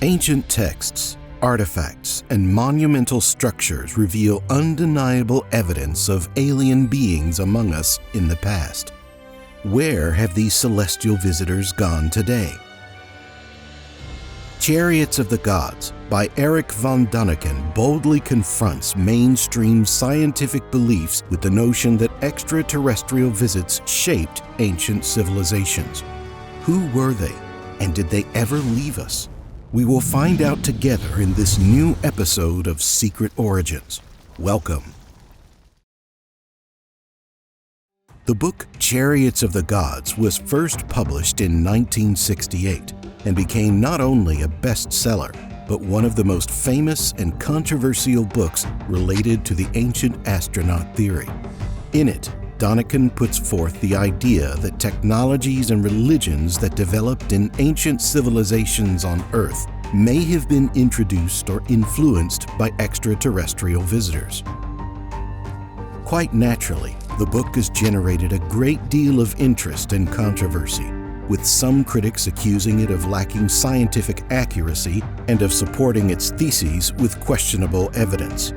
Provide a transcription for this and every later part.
Ancient texts, artifacts, and monumental structures reveal undeniable evidence of alien beings among us in the past. Where have these celestial visitors gone today? Chariots of the Gods by Erich von Däniken boldly confronts mainstream scientific beliefs with the notion that extraterrestrial visits shaped ancient civilizations. Who were they, and did they ever leave us? We will find out together in this new episode of Secret Origins. Welcome. The book Chariots of the Gods was first published in 1968 and became not only a bestseller, but one of the most famous and controversial books related to the ancient astronaut theory. In it, Däniken puts forth the idea that technologies and religions that developed in ancient civilizations on Earth may have been introduced or influenced by extraterrestrial visitors. Quite naturally, the book has generated a great deal of interest and controversy, with some critics accusing it of lacking scientific accuracy and of supporting its theses with questionable evidence.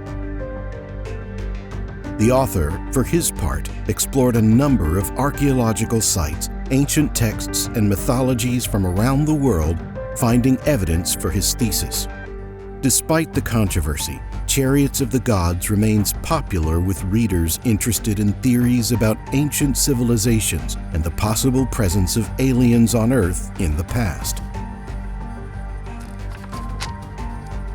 The author, for his part, explored a number of archaeological sites, ancient texts, and mythologies from around the world, finding evidence for his thesis. Despite the controversy, Chariots of the Gods remains popular with readers interested in theories about ancient civilizations and the possible presence of aliens on Earth in the past.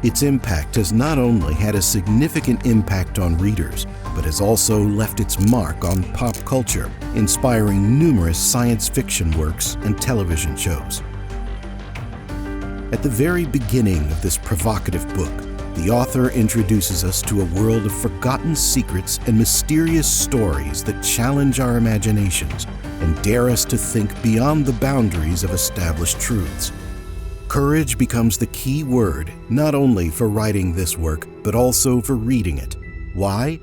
Its impact has not only had a significant impact on readers, but has also left its mark on pop culture, inspiring numerous science fiction works and television shows. At the very beginning of this provocative book, the author introduces us to a world of forgotten secrets and mysterious stories that challenge our imaginations and dare us to think beyond the boundaries of established truths. Courage becomes the key word, not only for writing this work, but also for reading it. Why?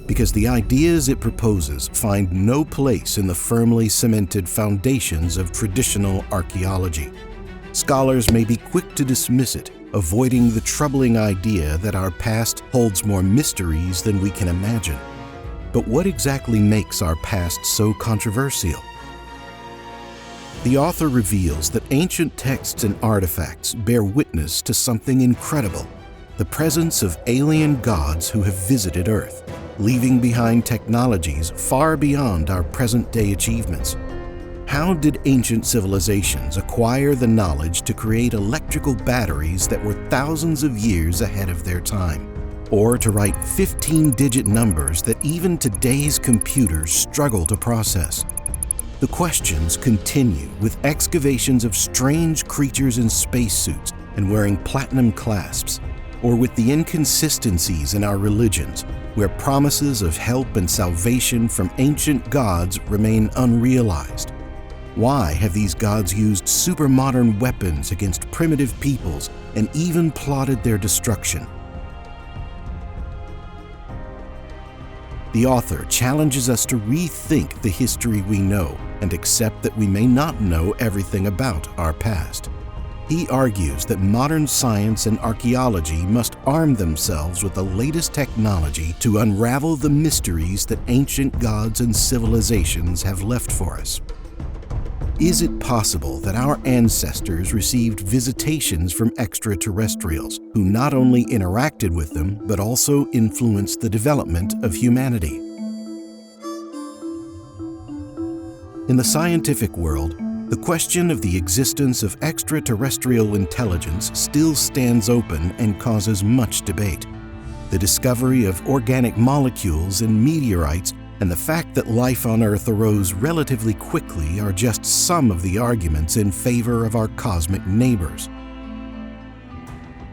Because the ideas it proposes find no place in the firmly cemented foundations of traditional archaeology. Scholars may be quick to dismiss it, avoiding the troubling idea that our past holds more mysteries than we can imagine. But what exactly makes our past so controversial? The author reveals that ancient texts and artifacts bear witness to something incredible: the presence of alien gods who have visited Earth, leaving behind technologies far beyond our present-day achievements. How did ancient civilizations acquire the knowledge to create electrical batteries that were thousands of years ahead of their time? Or to write 15-digit numbers that even today's computers struggle to process? The questions continue with excavations of strange creatures in spacesuits and wearing platinum clasps, or with the inconsistencies in our religions, where promises of help and salvation from ancient gods remain unrealized. Why have these gods used supermodern weapons against primitive peoples and even plotted their destruction? The author challenges us to rethink the history we know and accept that we may not know everything about our past. He argues that modern science and archaeology must arm themselves with the latest technology to unravel the mysteries that ancient gods and civilizations have left for us. Is it possible that our ancestors received visitations from extraterrestrials who not only interacted with them, but also influenced the development of humanity? In the scientific world, the question of the existence of extraterrestrial intelligence still stands open and causes much debate. The discovery of organic molecules in meteorites and the fact that life on Earth arose relatively quickly are just some of the arguments in favor of our cosmic neighbors.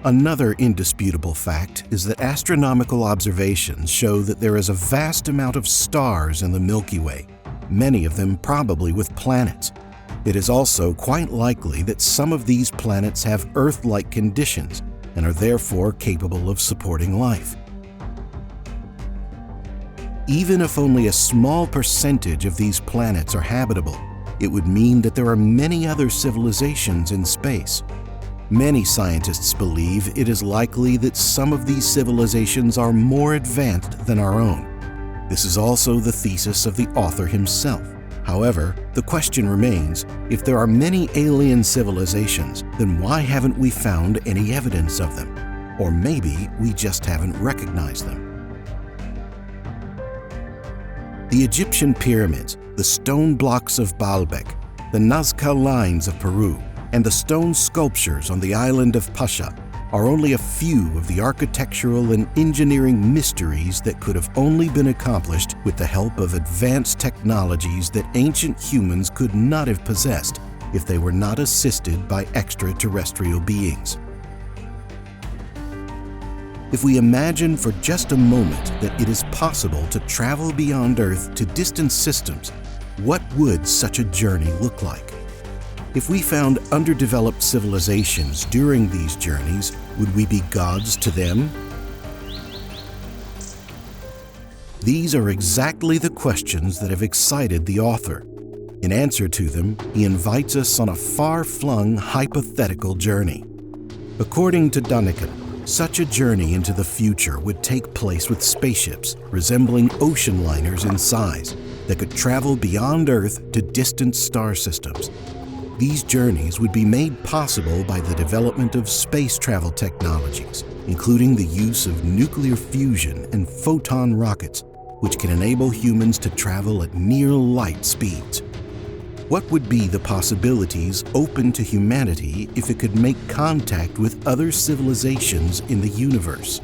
Another indisputable fact is that astronomical observations show that there is a vast amount of stars in the Milky Way, many of them probably with planets. It is also quite likely that some of these planets have Earth-like conditions and are therefore capable of supporting life. Even if only a small percentage of these planets are habitable, it would mean that there are many other civilizations in space. Many scientists believe it is likely that some of these civilizations are more advanced than our own. This is also the thesis of the author himself. However, the question remains, if there are many alien civilizations, then why haven't we found any evidence of them? Or maybe we just haven't recognized them. The Egyptian pyramids, the stone blocks of Baalbek, the Nazca lines of Peru, and the stone sculptures on the island of Pasha are only a few of the architectural and engineering mysteries that could have only been accomplished with the help of advanced technologies that ancient humans could not have possessed if they were not assisted by extraterrestrial beings. If we imagine for just a moment that it is possible to travel beyond Earth to distant systems, what would such a journey look like? If we found underdeveloped civilizations during these journeys, would we be gods to them? These are exactly the questions that have excited the author. In answer to them, he invites us on a far-flung hypothetical journey. According to Däniken, such a journey into the future would take place with spaceships resembling ocean liners in size that could travel beyond Earth to distant star systems. These journeys would be made possible by the development of space travel technologies, including the use of nuclear fusion and photon rockets, which can enable humans to travel at near light speeds. What would be the possibilities open to humanity if it could make contact with other civilizations in the universe?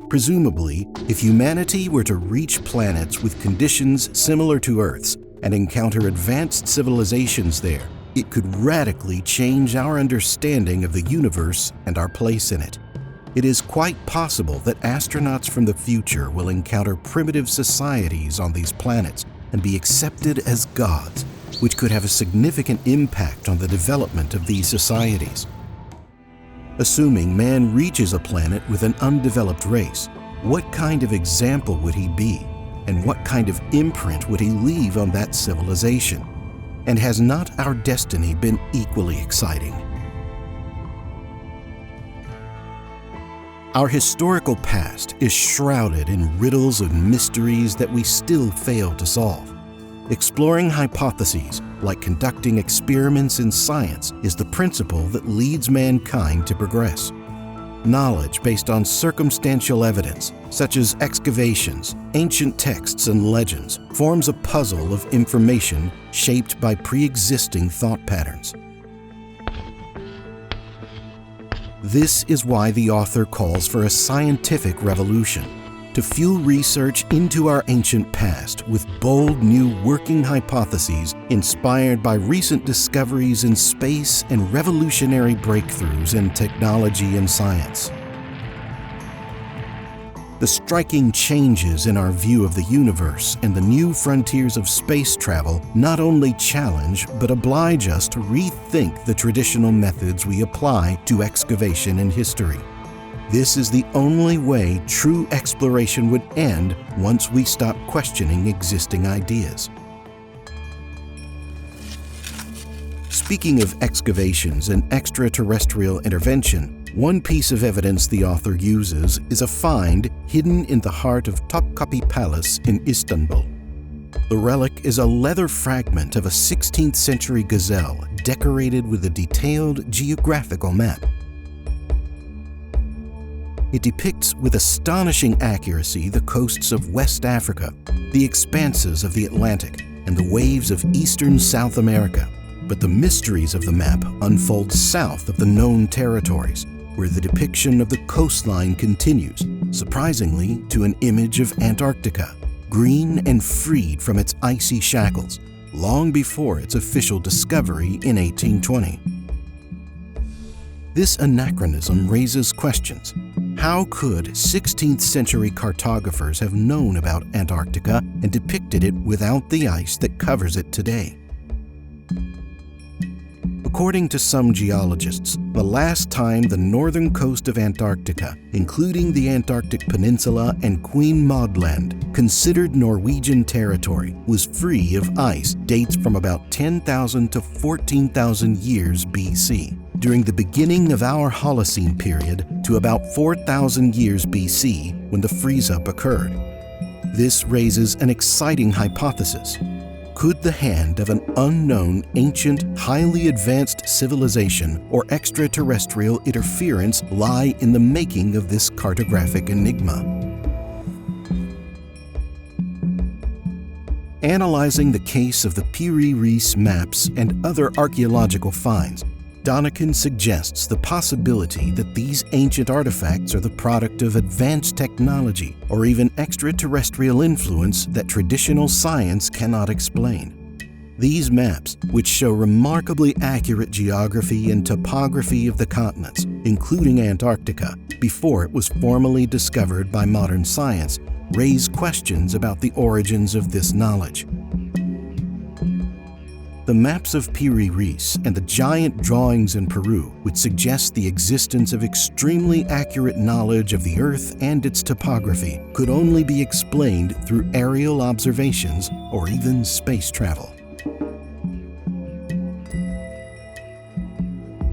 Presumably, if humanity were to reach planets with conditions similar to Earth's, and encounter advanced civilizations there, it could radically change our understanding of the universe and our place in it. It is quite possible that astronauts from the future will encounter primitive societies on these planets and be accepted as gods, which could have a significant impact on the development of these societies. Assuming man reaches a planet with an undeveloped race, what kind of example would he be? And what kind of imprint would he leave on that civilization? And has not our destiny been equally exciting? Our historical past is shrouded in riddles of mysteries that we still fail to solve. Exploring hypotheses, like conducting experiments in science, is the principle that leads mankind to progress. Knowledge based on circumstantial evidence, such as excavations, ancient texts, and legends, forms a puzzle of information shaped by pre-existing thought patterns. This is why the author calls for a scientific revolution, to fuel research into our ancient past with bold new working hypotheses inspired by recent discoveries in space and revolutionary breakthroughs in technology and science. The striking changes in our view of the universe and the new frontiers of space travel not only challenge but oblige us to rethink the traditional methods we apply to excavation in history. This is the only way true exploration would end once we stop questioning existing ideas. Speaking of excavations and extraterrestrial intervention, one piece of evidence the author uses is a find hidden in the heart of Topkapi Palace in Istanbul. The relic is a leather fragment of a 16th century gazelle decorated with a detailed geographical map. It depicts with astonishing accuracy the coasts of West Africa, the expanses of the Atlantic, and the waves of eastern South America. But the mysteries of the map unfold south of the known territories, where the depiction of the coastline continues, surprisingly, to an image of Antarctica, green and freed from its icy shackles, long before its official discovery in 1820. This anachronism raises questions. How could 16th century cartographers have known about Antarctica and depicted it without the ice that covers it today? According to some geologists, the last time the northern coast of Antarctica, including the Antarctic Peninsula and Queen Maud Land, considered Norwegian territory, was free of ice dates from about 10,000 to 14,000 years BC, during the beginning of our Holocene period to about 4,000 years BC when the freeze-up occurred. This raises an exciting hypothesis. Could the hand of an unknown, ancient, highly advanced civilization or extraterrestrial interference lie in the making of this cartographic enigma? Analyzing the case of the Piri Reis maps and other archaeological finds, Däniken suggests the possibility that these ancient artifacts are the product of advanced technology or even extraterrestrial influence that traditional science cannot explain. These maps, which show remarkably accurate geography and topography of the continents, including Antarctica, before it was formally discovered by modern science, raise questions about the origins of this knowledge. The maps of Piri Reis and the giant drawings in Peru would suggest the existence of extremely accurate knowledge of the Earth and its topography could only be explained through aerial observations or even space travel.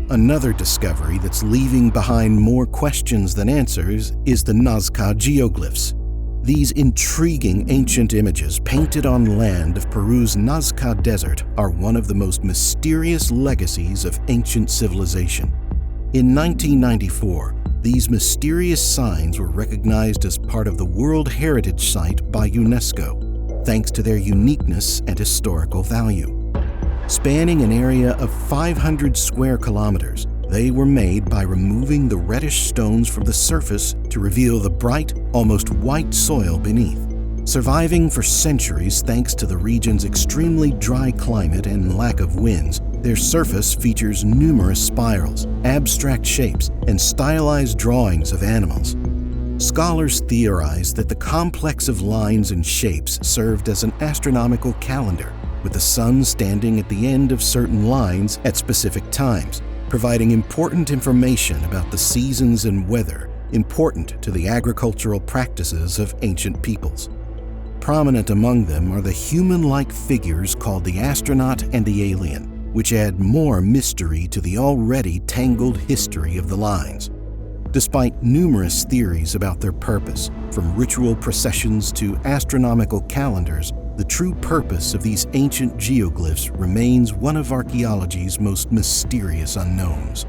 Another discovery that's leaving behind more questions than answers is the Nazca geoglyphs. These intriguing ancient images painted on land of Peru's Nazca Desert are one of the most mysterious legacies of ancient civilization. In 1994, these mysterious signs were recognized as part of the World Heritage Site by UNESCO, thanks to their uniqueness and historical value. Spanning an area of 500 square kilometers, they were made by removing the reddish stones from the surface to reveal the bright, almost white soil beneath. Surviving for centuries thanks to the region's extremely dry climate and lack of winds, their surface features numerous spirals, abstract shapes, and stylized drawings of animals. Scholars theorize that the complex of lines and shapes served as an astronomical calendar, with the sun standing at the end of certain lines at specific times, providing important information about the seasons and weather important to the agricultural practices of ancient peoples. Prominent among them are the human-like figures called the astronaut and the alien, which add more mystery to the already tangled history of the lines. Despite numerous theories about their purpose, from ritual processions to astronomical calendars, the true purpose of these ancient geoglyphs remains one of archaeology's most mysterious unknowns.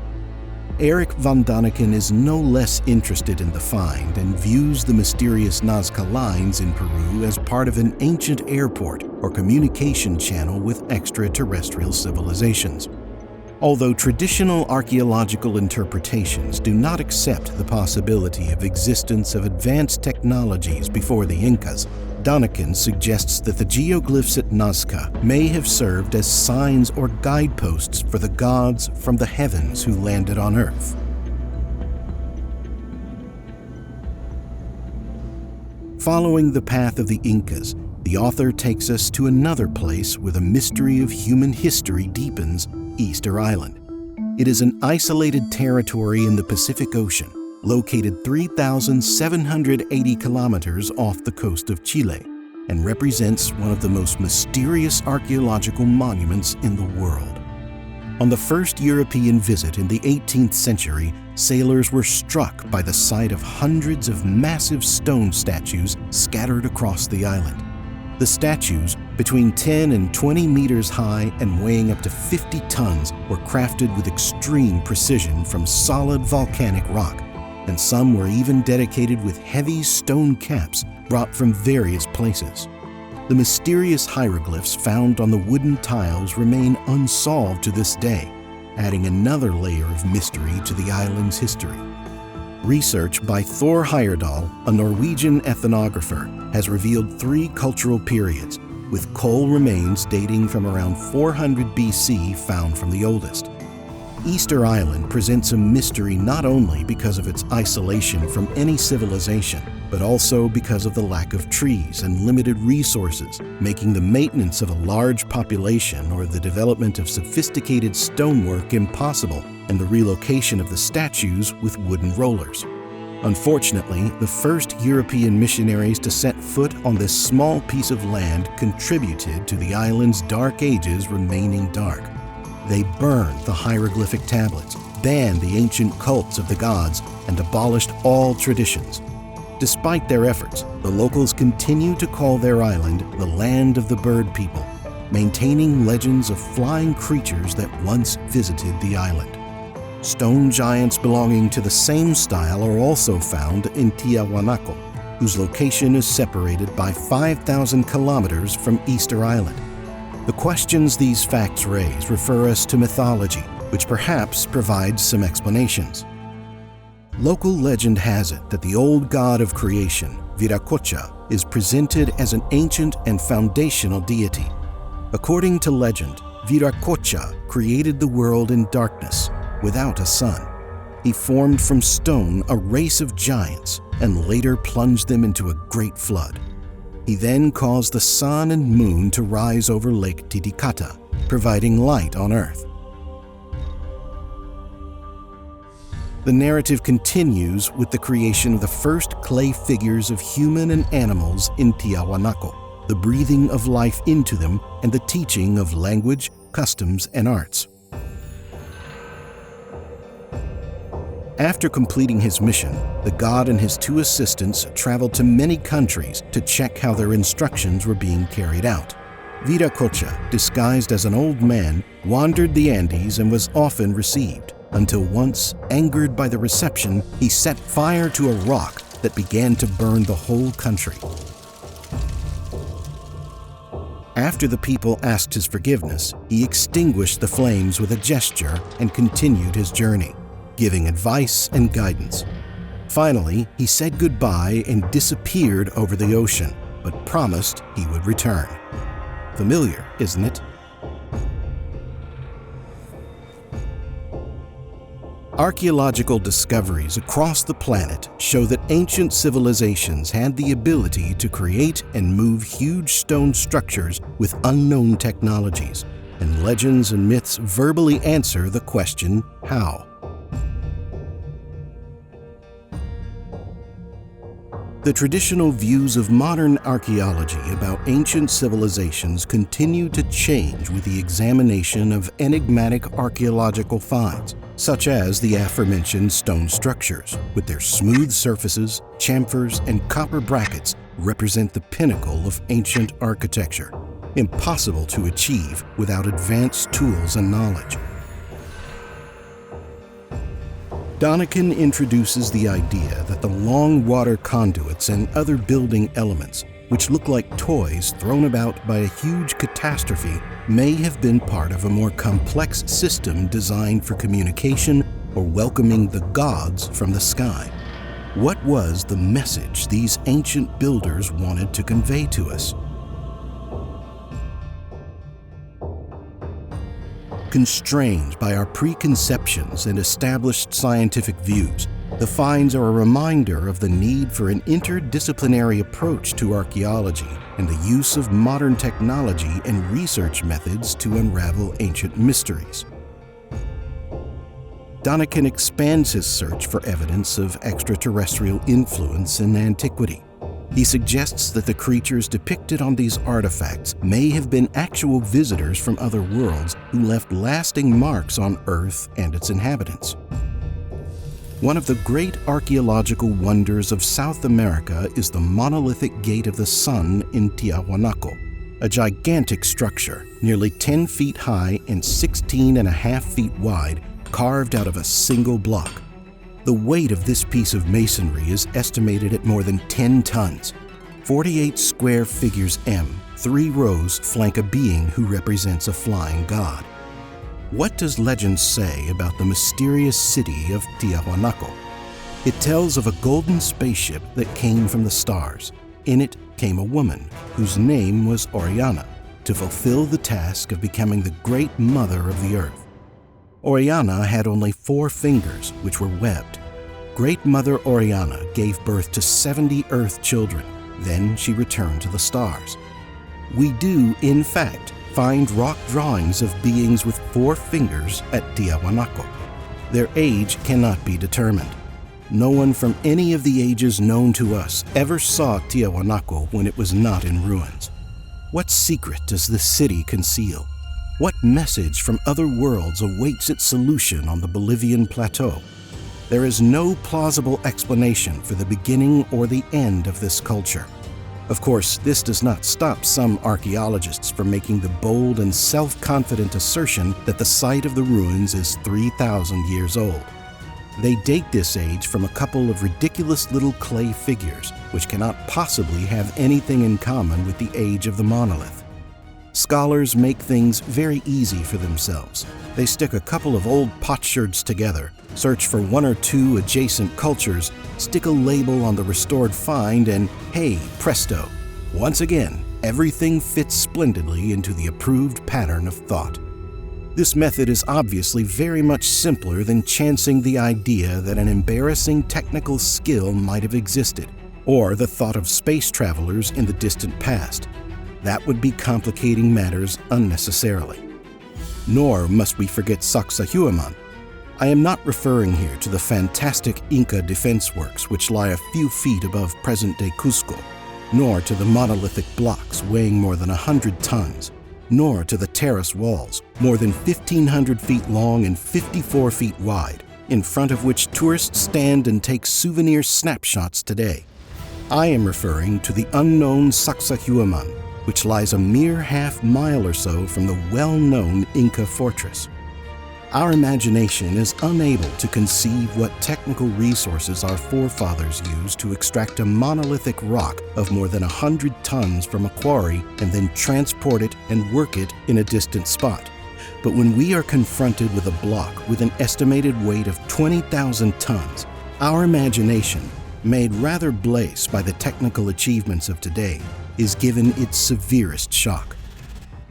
Erich von Däniken is no less interested in the find and views the mysterious Nazca lines in Peru as part of an ancient airport or communication channel with extraterrestrial civilizations. Although traditional archaeological interpretations do not accept the possibility of existence of advanced technologies before the Incas, Däniken suggests that the geoglyphs at Nazca may have served as signs or guideposts for the gods from the heavens who landed on Earth. Following the path of the Incas, the author takes us to another place where the mystery of human history deepens: Easter Island. It is an isolated territory in the Pacific Ocean, located 3,780 kilometers off the coast of Chile, and represents one of the most mysterious archaeological monuments in the world. On the first European visit in the 18th century, sailors were struck by the sight of hundreds of massive stone statues scattered across the island. The statues, between 10 and 20 meters high and weighing up to 50 tons, were crafted with extreme precision from solid volcanic rock, and some were even dedicated with heavy stone caps brought from various places. The mysterious hieroglyphs found on the wooden tiles remain unsolved to this day, adding another layer of mystery to the island's history. Research by Thor Heyerdahl, a Norwegian ethnographer, has revealed 3 cultural periods, with coal remains dating from around 400 BC found from the oldest. Easter Island presents a mystery not only because of its isolation from any civilization, but also because of the lack of trees and limited resources, making the maintenance of a large population or the development of sophisticated stonework impossible, and the relocation of the statues with wooden rollers. Unfortunately, the first European missionaries to set foot on this small piece of land contributed to the island's dark ages remaining dark. They burned the hieroglyphic tablets, banned the ancient cults of the gods, and abolished all traditions. Despite their efforts, the locals continue to call their island the land of the bird people, maintaining legends of flying creatures that once visited the island. Stone giants belonging to the same style are also found in Tiahuanaco, whose location is separated by 5,000 kilometers from Easter Island. The questions these facts raise refer us to mythology, which perhaps provides some explanations. Local legend has it that the old god of creation, Viracocha, is presented as an ancient and foundational deity. According to legend, Viracocha created the world in darkness, without a sun. He formed from stone a race of giants and later plunged them into a great flood. He then caused the sun and moon to rise over Lake Titicaca, providing light on Earth. The narrative continues with the creation of the first clay figures of human and animals in Tiahuanaco, the breathing of life into them, and the teaching of language, customs, and arts. After completing his mission, the god and his two assistants traveled to many countries to check how their instructions were being carried out. Viracocha, disguised as an old man, wandered the Andes and was often received, until once, angered by the reception, he set fire to a rock that began to burn the whole country. After the people asked his forgiveness, he extinguished the flames with a gesture and continued his journey, giving advice and guidance. Finally, he said goodbye and disappeared over the ocean, but promised he would return. Familiar, isn't it? Archaeological discoveries across the planet show that ancient civilizations had the ability to create and move huge stone structures with unknown technologies, and legends and myths verbally answer the question, how? The traditional views of modern archaeology about ancient civilizations continue to change with the examination of enigmatic archaeological finds, such as the aforementioned stone structures, with their smooth surfaces, chamfers, and copper brackets represent the pinnacle of ancient architecture, impossible to achieve without advanced tools and knowledge. Däniken introduces the idea that the long water conduits and other building elements, which look like toys thrown about by a huge catastrophe, may have been part of a more complex system designed for communication or welcoming the gods from the sky. What was the message these ancient builders wanted to convey to us? Constrained by our preconceptions and established scientific views, the finds are a reminder of the need for an interdisciplinary approach to archaeology and the use of modern technology and research methods to unravel ancient mysteries. Däniken expands his search for evidence of extraterrestrial influence in antiquity. He suggests that the creatures depicted on these artifacts may have been actual visitors from other worlds who left lasting marks on Earth and its inhabitants. One of the great archaeological wonders of South America is the monolithic Gate of the Sun in Tiahuanaco, a gigantic structure nearly 10 feet high and 16.5 feet wide, carved out of a single block. The weight of this piece of masonry is estimated at more than 10 tons. 48 square figures M, 3 rows flank a being who represents a flying god. What does legend say about the mysterious city of Tiahuanaco? It tells of a golden spaceship that came from the stars. In it came a woman whose name was Oriana, to fulfill the task of becoming the great mother of the earth. Oriana had only 4 fingers, which were webbed. Great Mother Oriana gave birth to 70 Earth children. Then she returned to the stars. We do, in fact, find rock drawings of beings with 4 fingers at Tiahuanaco. Their age cannot be determined. No one from any of the ages known to us ever saw Tiahuanaco when it was not in ruins. What secret does this city conceal? What message from other worlds awaits its solution on the Bolivian plateau? There is no plausible explanation for the beginning or the end of this culture. Of course, this does not stop some archaeologists from making the bold and self-confident assertion that the site of the ruins is 3,000 years old. They date this age from a couple of ridiculous little clay figures, which cannot possibly have anything in common with the age of the monolith. Scholars make things very easy for themselves. They stick a couple of old potsherds together, search for 1 or 2 adjacent cultures, stick a label on the restored find, and hey, presto! Once again, everything fits splendidly into the approved pattern of thought. This method is obviously very much simpler than chancing the idea that an embarrassing technical skill might have existed, or the thought of space travelers in the distant past. That would be complicating matters unnecessarily. Nor must we forget Sacsayhuaman. I am not referring here to the fantastic Inca defense works which lie a few feet above present-day Cusco, nor to the monolithic blocks weighing more than 100 tons, nor to the terrace walls, more than 1,500 feet long and 54 feet wide, in front of which tourists stand and take souvenir snapshots today. I am referring to the unknown Sacsayhuaman, which lies a mere half-mile or so from the well-known Inca fortress. Our imagination is unable to conceive what technical resources our forefathers used to extract a monolithic rock of more than 100 tons from a quarry and then transport it and work it in a distant spot. But when we are confronted with a block with an estimated weight of 20,000 tons, our imagination, made rather blase by the technical achievements of today, is given its severest shock.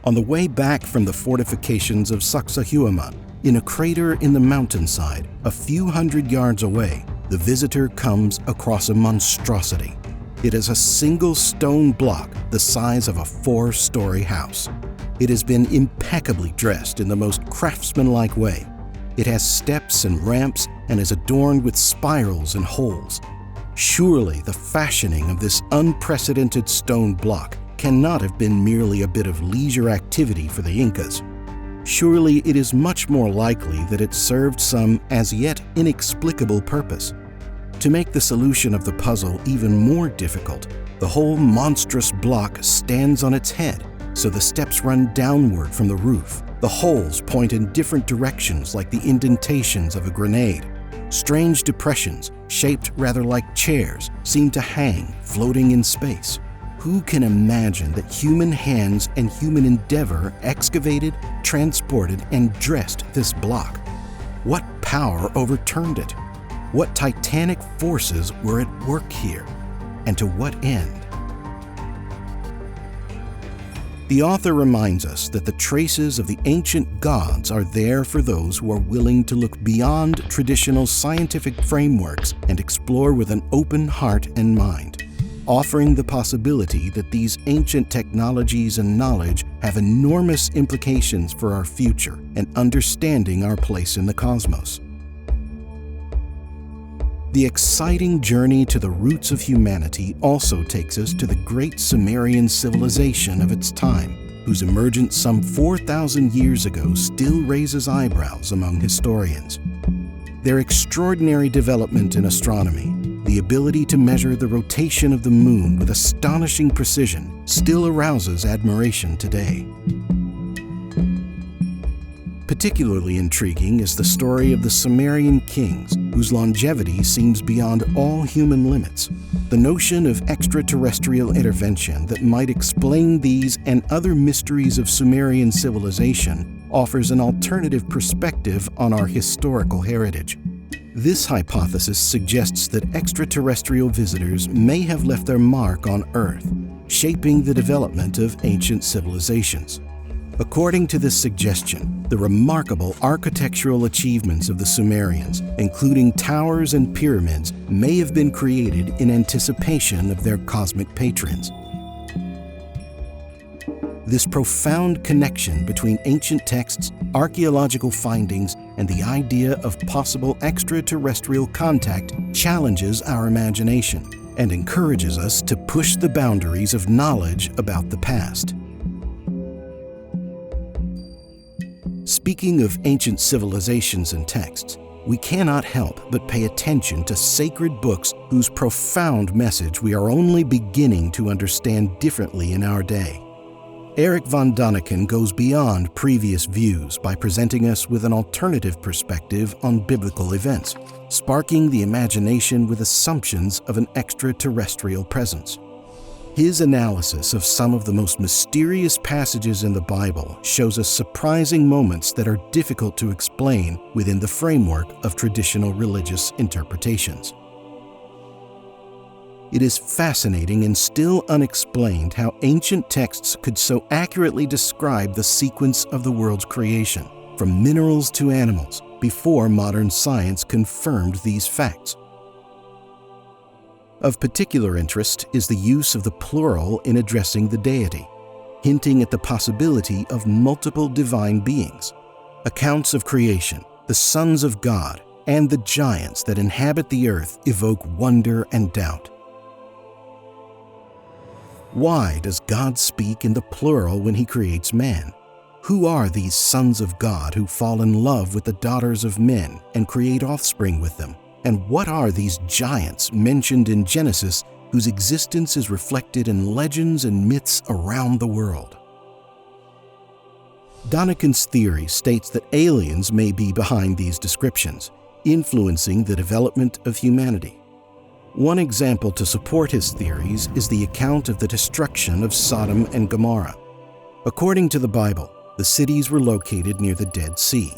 On the way back from the fortifications of Sacsayhuaman, in a crater in the mountainside, a few hundred yards away, the visitor comes across a monstrosity. It is a single stone block the size of a 4-story house. It has been impeccably dressed in the most craftsmanlike way. It has steps and ramps and is adorned with spirals and holes. Surely the fashioning of this unprecedented stone block cannot have been merely a bit of leisure activity for the Incas. Surely it is much more likely that it served some as yet inexplicable purpose. To make the solution of the puzzle even more difficult, the whole monstrous block stands on its head, so the steps run downward from the roof. The holes point in different directions like the indentations of a grenade. Strange depressions, shaped rather like chairs, seem to hang, floating in space. Who can imagine that human hands and human endeavor excavated, transported, and dressed this block? What power overturned it? What titanic forces were at work here? And to what end? The author reminds us that the traces of the ancient gods are there for those who are willing to look beyond traditional scientific frameworks and explore with an open heart and mind, offering the possibility that these ancient technologies and knowledge have enormous implications for our future and understanding our place in the cosmos. The exciting journey to the roots of humanity also takes us to the great Sumerian civilization of its time, whose emergence some 4,000 years ago still raises eyebrows among historians. Their extraordinary development in astronomy, the ability to measure the rotation of the moon with astonishing precision, still arouses admiration today. Particularly intriguing is the story of the Sumerian kings, whose longevity seems beyond all human limits. The notion of extraterrestrial intervention that might explain these and other mysteries of Sumerian civilization offers an alternative perspective on our historical heritage. This hypothesis suggests that extraterrestrial visitors may have left their mark on Earth, shaping the development of ancient civilizations. According to this suggestion, the remarkable architectural achievements of the Sumerians, including towers and pyramids, may have been created in anticipation of their cosmic patrons. This profound connection between ancient texts, archaeological findings, and the idea of possible extraterrestrial contact challenges our imagination and encourages us to push the boundaries of knowledge about the past. Speaking of ancient civilizations and texts, we cannot help but pay attention to sacred books whose profound message we are only beginning to understand differently in our day. Erich von Däniken goes beyond previous views by presenting us with an alternative perspective on biblical events, sparking the imagination with assumptions of an extraterrestrial presence. His analysis of some of the most mysterious passages in the Bible shows us surprising moments that are difficult to explain within the framework of traditional religious interpretations. It is fascinating and still unexplained how ancient texts could so accurately describe the sequence of the world's creation, from minerals to animals, before modern science confirmed these facts. Of particular interest is the use of the plural in addressing the deity, hinting at the possibility of multiple divine beings. Accounts of creation, the sons of God, and the giants that inhabit the earth evoke wonder and doubt. Why does God speak in the plural when He creates man? Who are these sons of God who fall in love with the daughters of men and create offspring with them? And what are these giants mentioned in Genesis whose existence is reflected in legends and myths around the world? Däniken's theory states that aliens may be behind these descriptions, influencing the development of humanity. One example to support his theories is the account of the destruction of Sodom and Gomorrah. According to the Bible, the cities were located near the Dead Sea.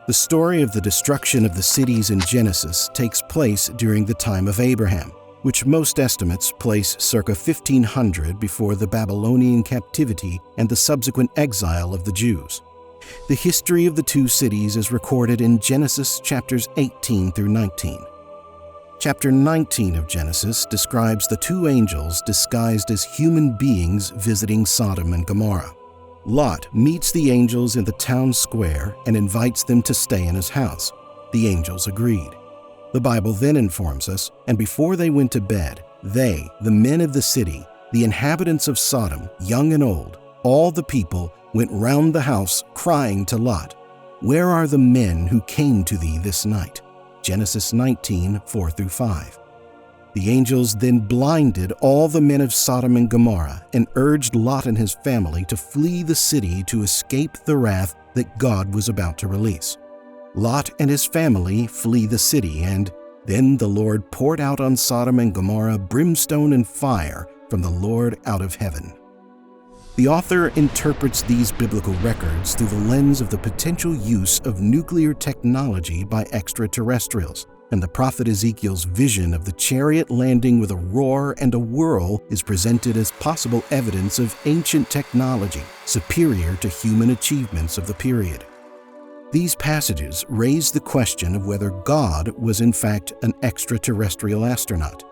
The story of the destruction of the cities in Genesis takes place during the time of Abraham, which most estimates place circa 1500 before the Babylonian captivity and the subsequent exile of the Jews. The history of the two cities is recorded in Genesis chapters 18 through 19. Chapter 19 of Genesis describes the two angels disguised as human beings visiting Sodom and Gomorrah. Lot meets the angels in the town square and invites them to stay in his house. The angels agreed. The Bible then informs us, and before they went to bed, they, the men of the city, the inhabitants of Sodom, young and old, all the people, went round the house crying to Lot, "Where are the men who came to thee this night?" Genesis 19, 4-5. The angels then blinded all the men of Sodom and Gomorrah and urged Lot and his family to flee the city to escape the wrath that God was about to release. Lot and his family flee the city, and then the Lord poured out on Sodom and Gomorrah brimstone and fire from the Lord out of heaven. The author interprets these biblical records through the lens of the potential use of nuclear technology by extraterrestrials, and the prophet Ezekiel's vision of the chariot landing with a roar and a whirl is presented as possible evidence of ancient technology superior to human achievements of the period. These passages raise the question of whether God was in fact an extraterrestrial astronaut.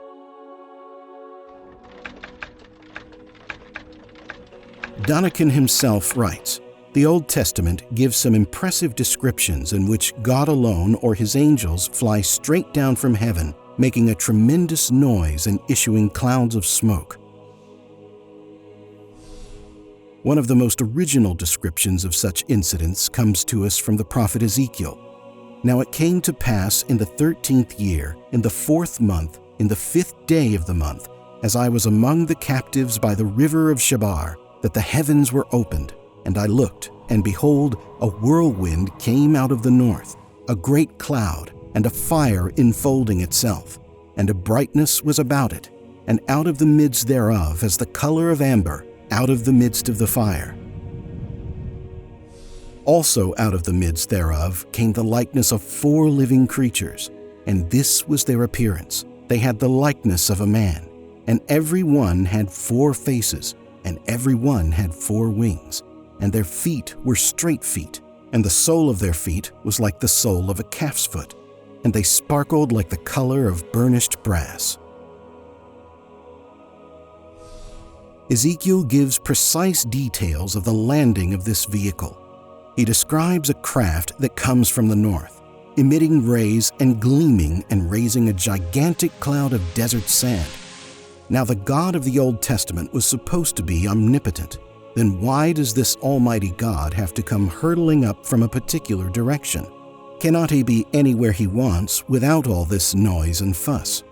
Däniken himself writes, "The Old Testament gives some impressive descriptions in which God alone or His angels fly straight down from heaven, making a tremendous noise and issuing clouds of smoke. One of the most original descriptions of such incidents comes to us from the prophet Ezekiel. Now it came to pass in the 13th year, in the 4th month, in the 5th day of the month, as I was among the captives by the river of Chebar, that the heavens were opened, and I looked, and behold, a whirlwind came out of the north, a great cloud, and a fire enfolding itself, and a brightness was about it, and out of the midst thereof as the color of amber, out of the midst of the fire. Also out of the midst thereof came the likeness of 4 living creatures, and this was their appearance. They had the likeness of a man, and every one had 4 faces, and every one had 4 wings. and their feet were straight feet, and the sole of their feet was like the sole of a calf's foot, and they sparkled like the color of burnished brass. Ezekiel gives precise details of the landing of this vehicle. He describes a craft that comes from the north, emitting rays and gleaming and raising a gigantic cloud of desert sand. Now the God of the Old Testament was supposed to be omnipotent. Then why does this almighty God have to come hurtling up from a particular direction? Cannot he be anywhere he wants without all this noise and fuss?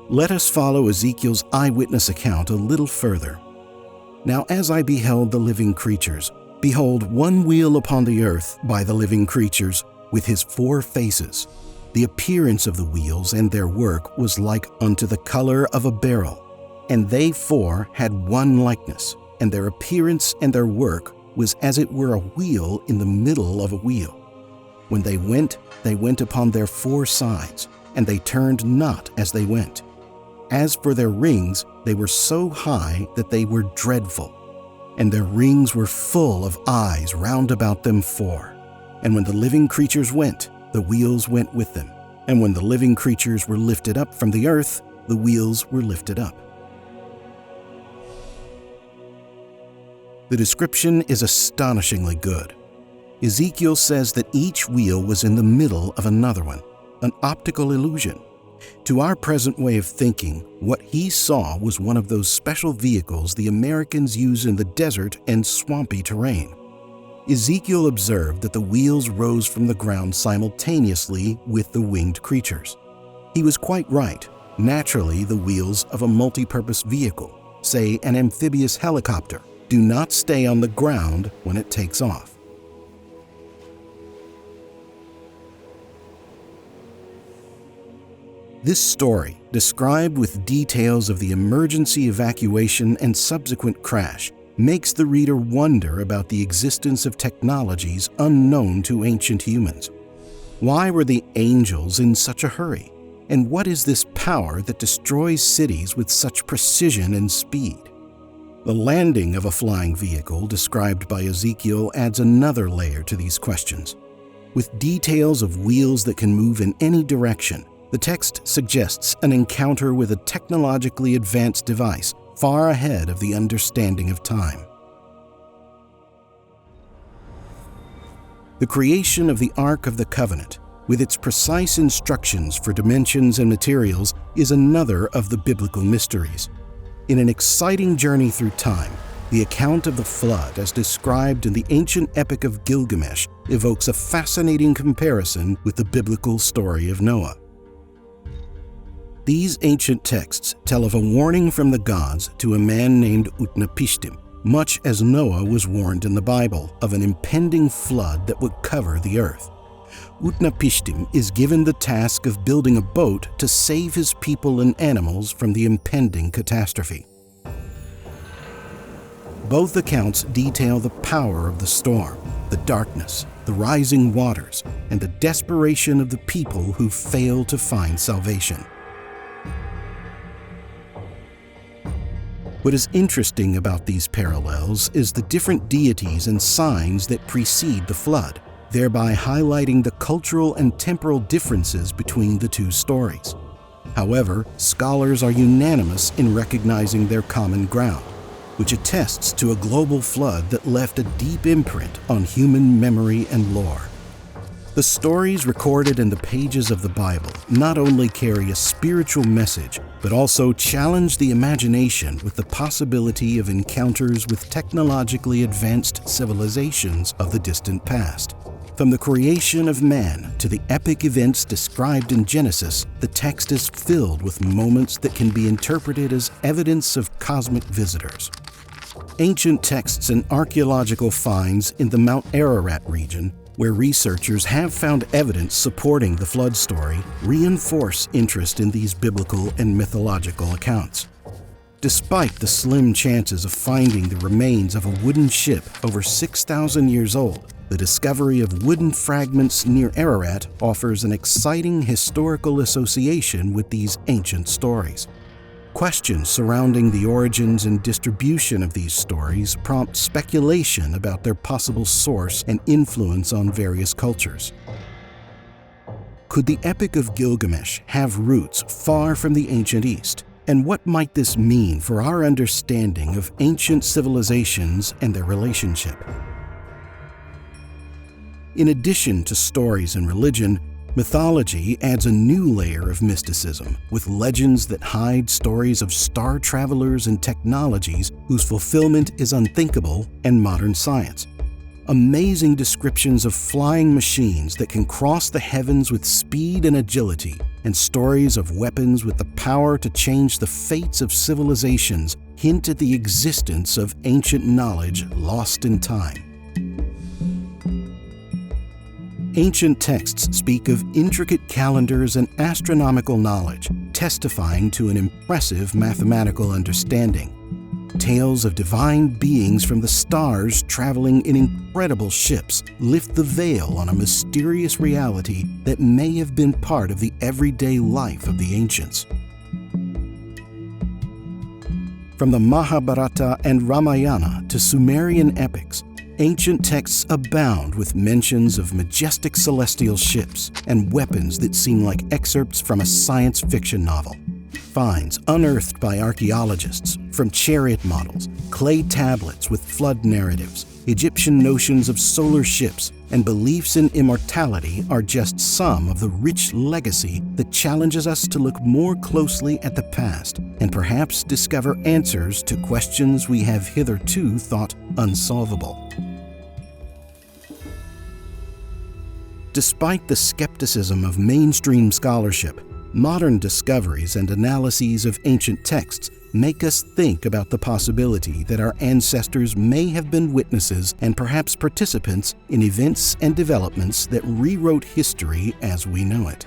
Let us follow Ezekiel's eyewitness account a little further. Now as I beheld the living creatures, behold, one wheel upon the earth by the living creatures, with his 4 faces. The appearance of the wheels and their work was like unto the color of a beryl. And they 4 had one likeness, and their appearance and their work was as it were a wheel in the middle of a wheel. When they went upon their 4 sides, and they turned not as they went. As for their rings, they were so high that they were dreadful, and their rings were full of eyes round about them 4. And when the living creatures went, the wheels went with them. And when the living creatures were lifted up from the earth, the wheels were lifted up. The description is astonishingly good. Ezekiel says that each wheel was in the middle of another one, an optical illusion. To our present way of thinking, what he saw was one of those special vehicles the Americans use in the desert and swampy terrain. Ezekiel observed that the wheels rose from the ground simultaneously with the winged creatures. He was quite right. Naturally, the wheels of a multi-purpose vehicle, say an amphibious helicopter, do not stay on the ground when it takes off. This story, described with details of the emergency evacuation and subsequent crash, makes the reader wonder about the existence of technologies unknown to ancient humans. Why were the angels in such a hurry? And what is this power that destroys cities with such precision and speed? The landing of a flying vehicle described by Ezekiel adds another layer to these questions. With details of wheels that can move in any direction, the text suggests an encounter with a technologically advanced device far ahead of the understanding of time. The creation of the Ark of the Covenant, with its precise instructions for dimensions and materials, is another of the biblical mysteries. In an exciting journey through time, the account of the flood as described in the ancient epic of Gilgamesh evokes a fascinating comparison with the biblical story of Noah. These ancient texts tell of a warning from the gods to a man named Utnapishtim, much as Noah was warned in the Bible of an impending flood that would cover the earth. Utnapishtim is given the task of building a boat to save his people and animals from the impending catastrophe. Both accounts detail the power of the storm, the darkness, the rising waters, and the desperation of the people who fail to find salvation. What is interesting about these parallels is the different deities and signs that precede the flood, thereby highlighting the cultural and temporal differences between the 2 stories. However, scholars are unanimous in recognizing their common ground, which attests to a global flood that left a deep imprint on human memory and lore. The stories recorded in the pages of the Bible not only carry a spiritual message, but also challenge the imagination with the possibility of encounters with technologically advanced civilizations of the distant past. From the creation of man to the epic events described in Genesis, the text is filled with moments that can be interpreted as evidence of cosmic visitors. Ancient texts and archaeological finds in the Mount Ararat region, where researchers have found evidence supporting the flood story, reinforce interest in these biblical and mythological accounts. Despite the slim chances of finding the remains of a wooden ship over 6,000 years old, the discovery of wooden fragments near Ararat offers an exciting historical association with these ancient stories. Questions surrounding the origins and distribution of these stories prompt speculation about their possible source and influence on various cultures. Could the Epic of Gilgamesh have roots far from the ancient East? And what might this mean for our understanding of ancient civilizations and their relationship? In addition to stories and religion, mythology adds a new layer of mysticism, with legends that hide stories of star travelers and technologies whose fulfillment is unthinkable and modern science. Amazing descriptions of flying machines that can cross the heavens with speed and agility, and stories of weapons with the power to change the fates of civilizations hint at the existence of ancient knowledge lost in time. Ancient texts speak of intricate calendars and astronomical knowledge, testifying to an impressive mathematical understanding. Tales of divine beings from the stars traveling in incredible ships lift the veil on a mysterious reality that may have been part of the everyday life of the ancients. From the Mahabharata and Ramayana to Sumerian epics, ancient texts abound with mentions of majestic celestial ships and weapons that seem like excerpts from a science fiction novel. Finds unearthed by archaeologists from chariot models, clay tablets with flood narratives, Egyptian notions of solar ships, and beliefs in immortality are just some of the rich legacy that challenges us to look more closely at the past and perhaps discover answers to questions we have hitherto thought unsolvable. Despite the skepticism of mainstream scholarship, modern discoveries and analyses of ancient texts make us think about the possibility that our ancestors may have been witnesses and perhaps participants in events and developments that rewrote history as we know it.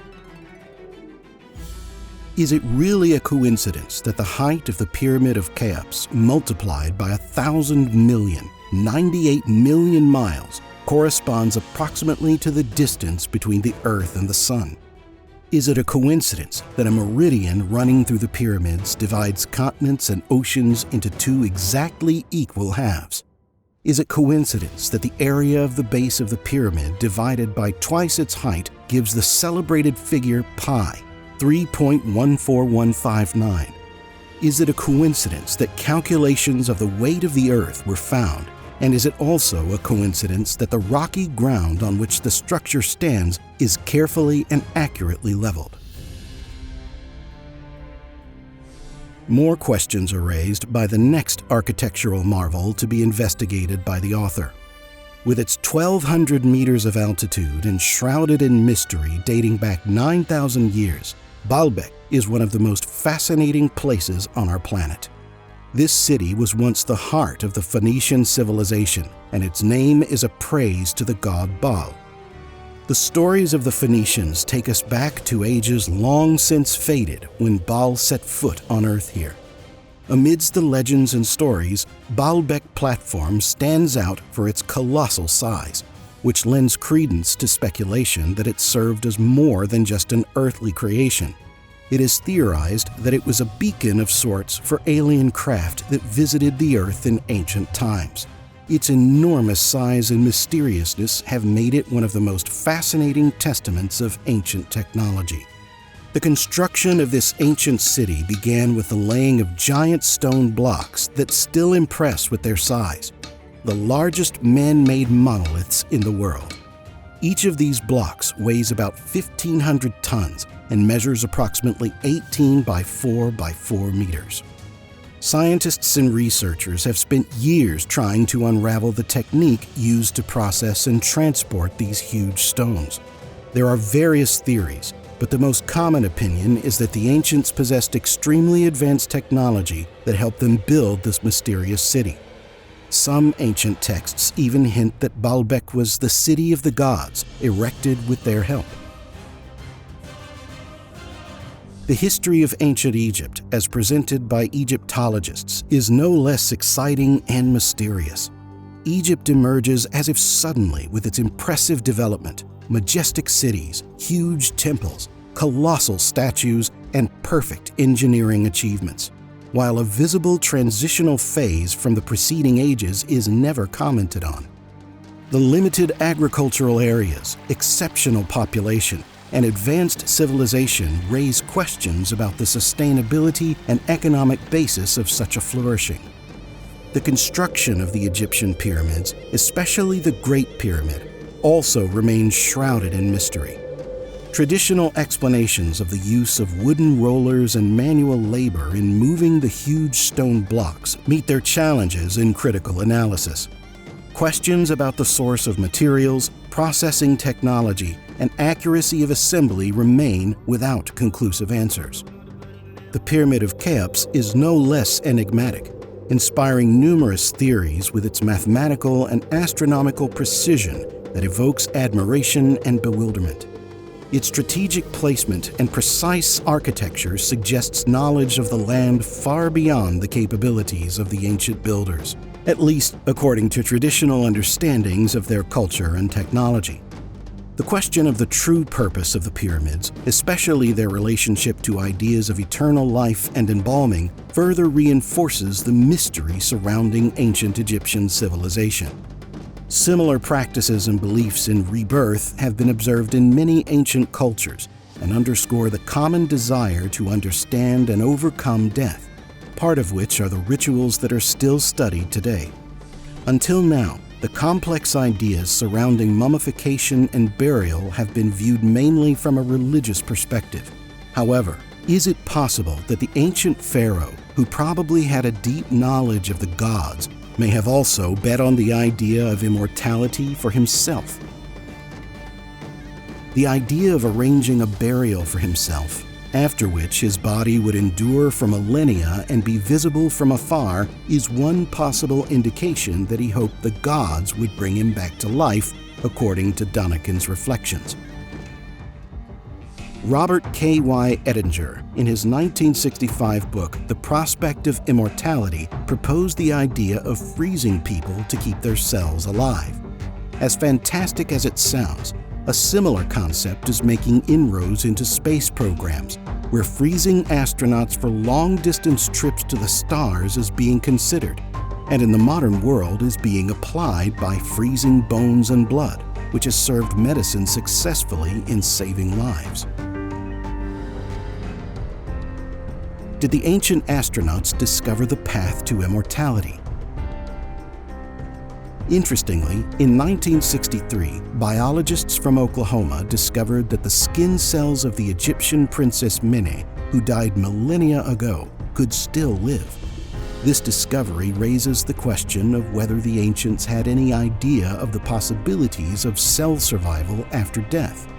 Is it really a coincidence that the height of the Pyramid of Cheops multiplied by 1,000 million, 98 million miles, corresponds approximately to the distance between the Earth and the Sun? Is it a coincidence that a meridian running through the pyramids divides continents and oceans into two exactly equal halves? Is it coincidence that the area of the base of the pyramid divided by twice its height gives the celebrated figure pi, 3.14159? Is it a coincidence that calculations of the weight of the Earth were found? And is it also a coincidence that the rocky ground on which the structure stands is carefully and accurately leveled? More questions are raised by the next architectural marvel to be investigated by the author. With its 1,200 meters of altitude and shrouded in mystery dating back 9,000 years, Baalbek is one of the most fascinating places on our planet. This city was once the heart of the Phoenician civilization, and its name is a praise to the god Baal. The stories of the Phoenicians take us back to ages long since faded when Baal set foot on Earth here. Amidst the legends and stories, Baalbek platform stands out for its colossal size, which lends credence to speculation that it served as more than just an earthly creation. It is theorized that it was a beacon of sorts for alien craft that visited the Earth in ancient times. Its enormous size and mysteriousness have made it one of the most fascinating testaments of ancient technology. The construction of this ancient city began with the laying of giant stone blocks that still impress with their size, the largest man-made monoliths in the world. Each of these blocks weighs about 1,500 tons and measures approximately 18 by 4 by 4 meters. Scientists and researchers have spent years trying to unravel the technique used to process and transport these huge stones. There are various theories, but the most common opinion is that the ancients possessed extremely advanced technology that helped them build this mysterious city. Some ancient texts even hint that Baalbek was the city of the gods, erected with their help. The history of ancient Egypt, as presented by Egyptologists, is no less exciting and mysterious. Egypt emerges as if suddenly with its impressive development, majestic cities, huge temples, colossal statues, and perfect engineering achievements, while a visible transitional phase from the preceding ages is never commented on. The limited agricultural areas, exceptional population, and advanced civilization raise questions about the sustainability and economic basis of such a flourishing. The construction of the Egyptian pyramids, especially the Great Pyramid, also remains shrouded in mystery. Traditional explanations of the use of wooden rollers and manual labor in moving the huge stone blocks meet their challenges in critical analysis. Questions about the source of materials, processing technology, and accuracy of assembly remain without conclusive answers. The Pyramid of Cheops is no less enigmatic, inspiring numerous theories with its mathematical and astronomical precision that evokes admiration and bewilderment. Its strategic placement and precise architecture suggests knowledge of the land far beyond the capabilities of the ancient builders, at least according to traditional understandings of their culture and technology. The question of the true purpose of the pyramids, especially their relationship to ideas of eternal life and embalming, further reinforces the mystery surrounding ancient Egyptian civilization. Similar practices and beliefs in rebirth have been observed in many ancient cultures and underscore the common desire to understand and overcome death, part of which are the rituals that are still studied today. Until now, the complex ideas surrounding mummification and burial have been viewed mainly from a religious perspective. However, is it possible that the ancient pharaoh, who probably had a deep knowledge of the gods, may have also bet on the idea of immortality for himself? The idea of arranging a burial for himself, after which his body would endure for millennia and be visible from afar, is one possible indication that he hoped the gods would bring him back to life, according to Däniken's reflections. Robert K.Y. Ettinger, in his 1965 book The Prospect of Immortality, proposed the idea of freezing people to keep their cells alive. As fantastic as it sounds, a similar concept is making inroads into space programs, where freezing astronauts for long-distance trips to the stars is being considered, and in the modern world is being applied by freezing bones and blood, which has served medicine successfully in saving lives. Did the ancient astronauts discover the path to immortality? Interestingly, in 1963, biologists from Oklahoma discovered that the skin cells of the Egyptian princess Mene, who died millennia ago, could still live. This discovery raises the question of whether the ancients had any idea of the possibilities of cell survival after death.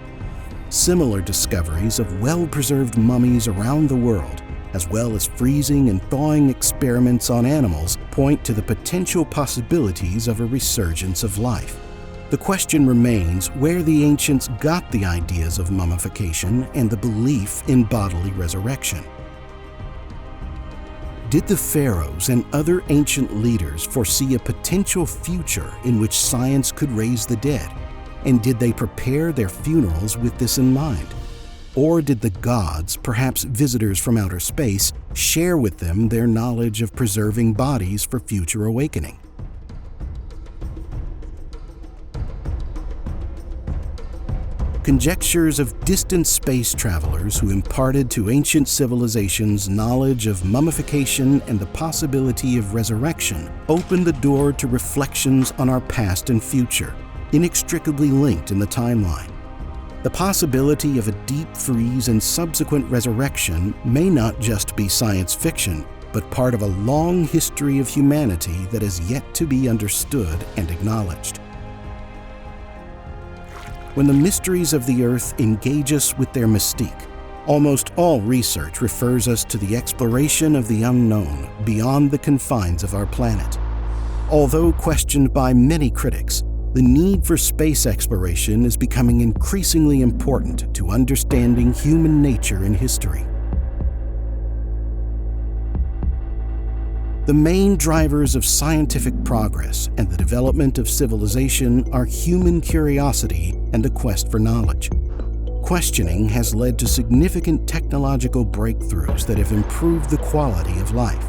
Similar discoveries of well-preserved mummies around the world, as well as freezing and thawing experiments on animals, point to the potential possibilities of a resurgence of life. The question remains where the ancients got the ideas of mummification and the belief in bodily resurrection. Did the pharaohs and other ancient leaders foresee a potential future in which science could raise the dead? And did they prepare their funerals with this in mind? Or did the gods, perhaps visitors from outer space, share with them their knowledge of preserving bodies for future awakening? Conjectures of distant space travelers who imparted to ancient civilizations knowledge of mummification and the possibility of resurrection opened the door to reflections on our past and future, inextricably linked in the timeline. The possibility of a deep freeze and subsequent resurrection may not just be science fiction, but part of a long history of humanity that has yet to be understood and acknowledged. When the mysteries of the Earth engage us with their mystique, almost all research refers us to the exploration of the unknown beyond the confines of our planet. Although questioned by many critics, the need for space exploration is becoming increasingly important to understanding human nature and history. The main drivers of scientific progress and the development of civilization are human curiosity and a quest for knowledge. Questioning has led to significant technological breakthroughs that have improved the quality of life.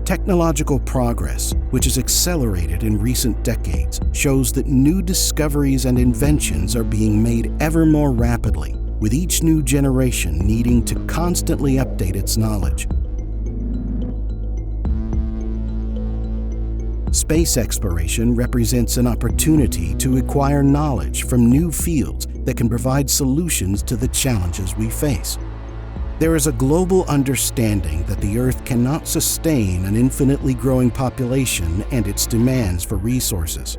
Technological progress, which has accelerated in recent decades, shows that new discoveries and inventions are being made ever more rapidly, with each new generation needing to constantly update its knowledge. Space exploration represents an opportunity to acquire knowledge from new fields that can provide solutions to the challenges we face. There is a global understanding that the Earth cannot sustain an infinitely growing population and its demands for resources.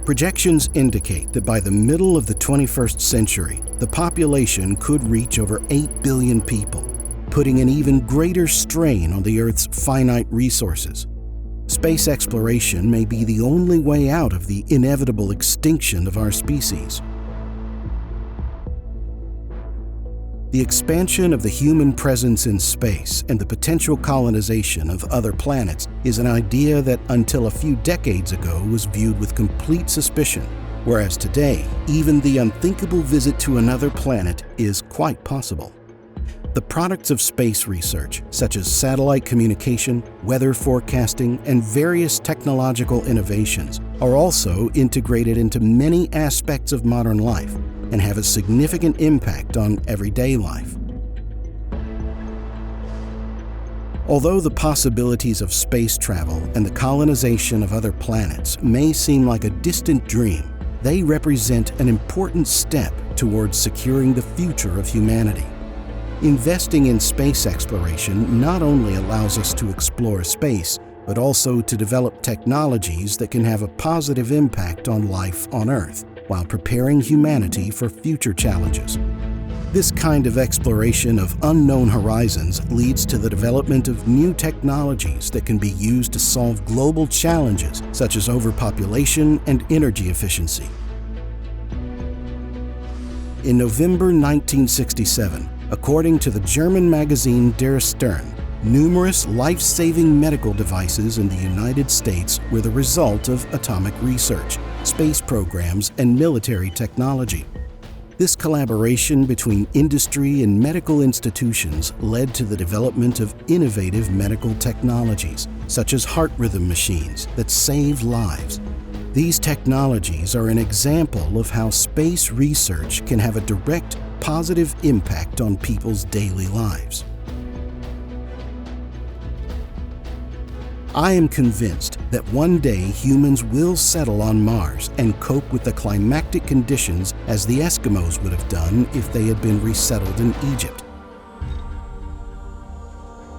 Projections indicate that by the middle of the 21st century, the population could reach over 8 billion people, putting an even greater strain on the Earth's finite resources. Space exploration may be the only way out of the inevitable extinction of our species. The expansion of the human presence in space and the potential colonization of other planets is an idea that until a few decades ago was viewed with complete suspicion, whereas today, even the unthinkable visit to another planet is quite possible. The products of space research, such as satellite communication, weather forecasting, and various technological innovations, are also integrated into many aspects of modern life and have a significant impact on everyday life. Although the possibilities of space travel and the colonization of other planets may seem like a distant dream, they represent an important step towards securing the future of humanity. Investing in space exploration not only allows us to explore space, but also to develop technologies that can have a positive impact on life on Earth, while preparing humanity for future challenges. This kind of exploration of unknown horizons leads to the development of new technologies that can be used to solve global challenges such as overpopulation and energy efficiency. In November 1967, according to the German magazine Der Stern, numerous life-saving medical devices in the United States were the result of atomic research, space programs, and military technology. This collaboration between industry and medical institutions led to the development of innovative medical technologies, such as heart rhythm machines that save lives. These technologies are an example of how space research can have a direct, positive impact on people's daily lives. I am convinced that one day humans will settle on Mars and cope with the climactic conditions as the Eskimos would have done if they had been resettled in Egypt.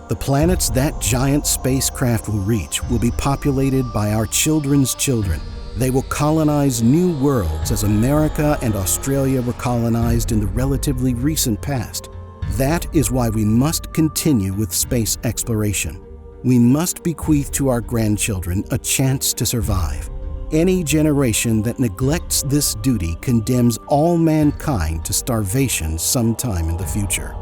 The planets that giant spacecraft will reach will be populated by our children's children. They will colonize new worlds as America and Australia were colonized in the relatively recent past. That is why we must continue with space exploration. We must bequeath to our grandchildren a chance to survive. Any generation that neglects this duty condemns all mankind to starvation sometime in the future.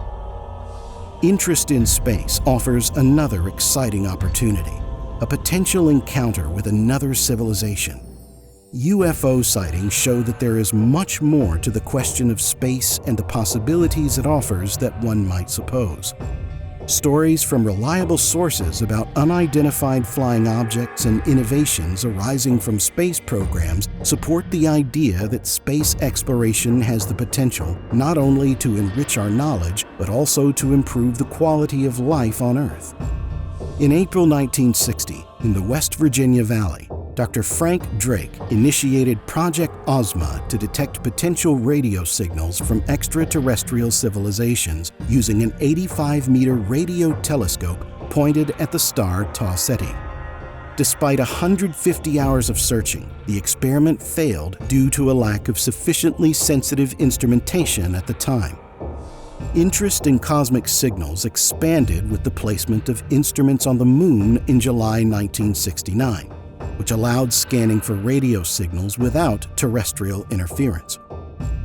Interest in space offers another exciting opportunity, a potential encounter with another civilization. UFO sightings show that there is much more to the question of space and the possibilities it offers that one might suppose. Stories from reliable sources about unidentified flying objects and innovations arising from space programs support the idea that space exploration has the potential not only to enrich our knowledge, but also to improve the quality of life on Earth. In April 1960, in the West Virginia Valley, Dr. Frank Drake initiated Project Ozma to detect potential radio signals from extraterrestrial civilizations using an 85-meter radio telescope pointed at the star Tau Ceti. Despite 150 hours of searching, the experiment failed due to a lack of sufficiently sensitive instrumentation at the time. Interest in cosmic signals expanded with the placement of instruments on the Moon in July 1969. Which allowed scanning for radio signals without terrestrial interference.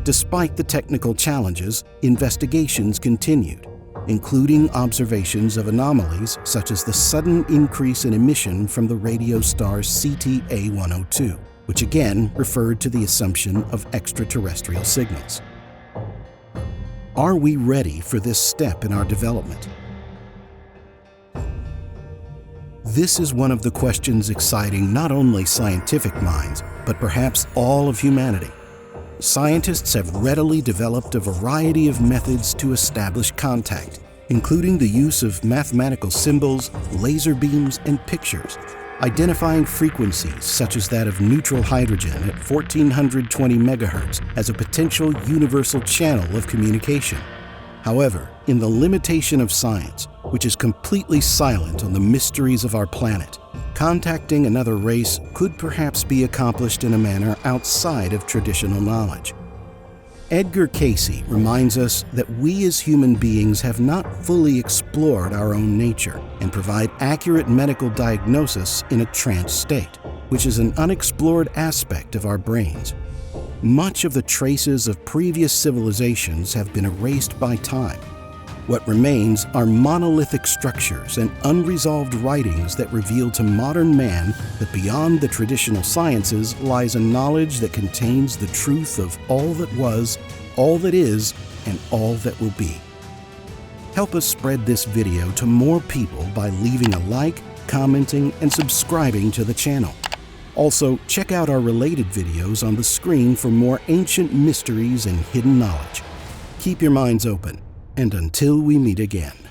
Despite the technical challenges, investigations continued, including observations of anomalies such as the sudden increase in emission from the radio star CTA-102, which again referred to the assumption of extraterrestrial signals. Are we ready for this step in our development? This is one of the questions exciting not only scientific minds, but perhaps all of humanity. Scientists have readily developed a variety of methods to establish contact, including the use of mathematical symbols, laser beams, and pictures, identifying frequencies such as that of neutral hydrogen at 1420 MHz as a potential universal channel of communication. However, in the limitation of science, which is completely silent on the mysteries of our planet, contacting another race could perhaps be accomplished in a manner outside of traditional knowledge. Edgar Cayce reminds us that we as human beings have not fully explored our own nature and provide accurate medical diagnosis in a trance state, which is an unexplored aspect of our brains. Much of the traces of previous civilizations have been erased by time. What remains are monolithic structures and unresolved writings that reveal to modern man that beyond the traditional sciences lies a knowledge that contains the truth of all that was, all that is, and all that will be. Help us spread this video to more people by leaving a like, commenting, and subscribing to the channel. Also, check out our related videos on the screen for more ancient mysteries and hidden knowledge. Keep your minds open, and until we meet again.